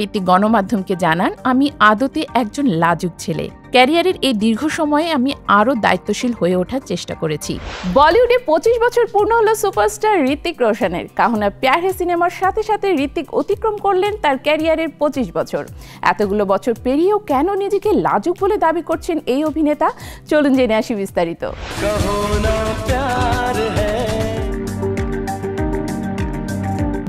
ঋত্বিক গণমাধ্যমকে জানান, আমি আদতে একজন লাজুক ছেলে। ক্যারিয়ারের এই দীর্ঘ সময়ে আমি আরও দায়িত্বশীল হয়ে ওঠার চেষ্টা করেছি। বলিউডে 25 বছর পূর্ণ হলো সুপারস্টার ঋত্বিক রোশনের। কাহো না প্যার হ্যায় সিনেমার সাথে সাথে ঋত্বিক অতিক্রম করলেন তার ক্যারিয়ারের 25 বছর। এতগুলো বছর পেরিয়েও কেন নিজেকে লাজুক বলে দাবি করছেন এই অভিনেতা? চলুন জেনে আসি বিস্তারিত।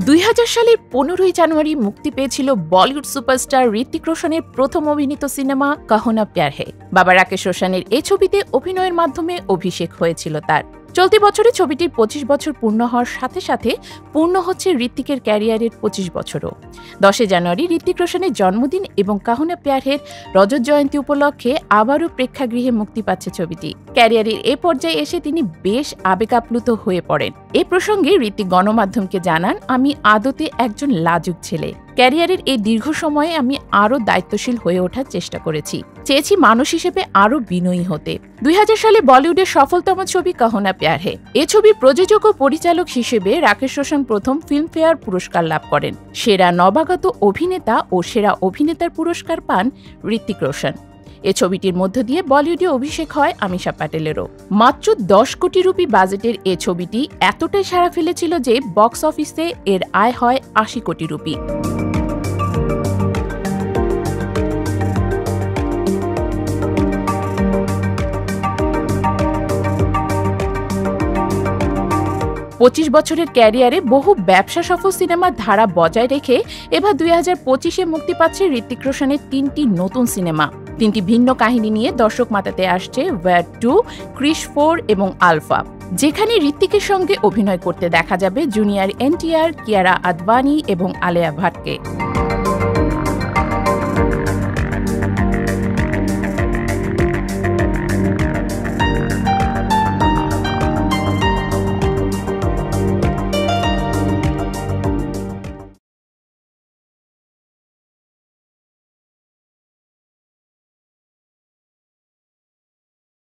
2000 সালের 15ই জানুয়ারি মুক্তি পেয়েছিল বলিউড সুপারস্টার ঋত্বিক রোশনের প্রথম অভিনীত সিনেমা কাহো না প্যার হ্যায়। বাবা রাকেশ রোশনের এই ছবিতে অভিনয়ের মাধ্যমে অভিষেক হয়েছিল তার। চলতি বছরে ছবিটির 25 বছর পূর্ণ হওয়ার সাথে সাথে পূর্ণ হচ্ছে ঋত্বিকের ক্যারিয়ারের 25 বছরও। 10 জানুয়ারি ঋত্বিক রোশনের জন্মদিন এবং কাহো না প্যার হ্যায় রজত জয়ন্তী উপলক্ষে আবারও প্রেক্ষাগৃহে মুক্তি পাচ্ছে ছবিটি। ক্যারিয়ারের এ পর্যায়ে এসে তিনি বেশ আবেগাপ্লুত হয়ে পড়েন। এ প্রসঙ্গে ঋত্বিক গণমাধ্যমকে জানান, আমি আদতে একজন লাজুক ছেলে। ক্যারিয়ারের এই দীর্ঘ সময়ে আমি আরও দায়িত্বশীল হয়ে ওঠার চেষ্টা করেছি। চেয়েছি মানুষ হিসেবে আরও বিনয়ী হতে। 2000 সালে বলিউডের সফলতম ছবি কাহো না প্যার হ্যায়। এ ছবির প্রযোজক ও পরিচালক হিসেবে রাকেশ রোশন প্রথম ফিল্মফেয়ার পুরস্কার লাভ করেন। সেরা নবাগত অভিনেতা ও সেরা অভিনেতার পুরস্কার পান ঋত্বিক রোশন। এ ছবিটির মধ্য দিয়ে বলিউডে অভিষেক হয় আমিশা প্যাটেলেরও। মাত্র 10 কোটি রুপি বাজেটের এ ছবিটি এতটাই সাড়া ফেলেছিল যে বক্স অফিসে এর আয় হয় 80 কোটি রুপি। পঁচিশ বছরের ক্যারিয়ারে বহু ব্যবসা সফল সিনেমার ধারা বজায় রেখে এবার 2025-এ মুক্তি পাচ্ছে ঋত্বিক রোশনের 3টি নতুন সিনেমা। 3টি ভিন্ন কাহিনী নিয়ে দর্শক মাতাতে আসছে ওয়ার 2, ক্রিশ 4 এবং আলফা, যেখানে ঋত্বিকের সঙ্গে অভিনয় করতে দেখা যাবে জুনিয়র NTR, কিয়ারা আদভানি এবং আলিয়া ভাটকে।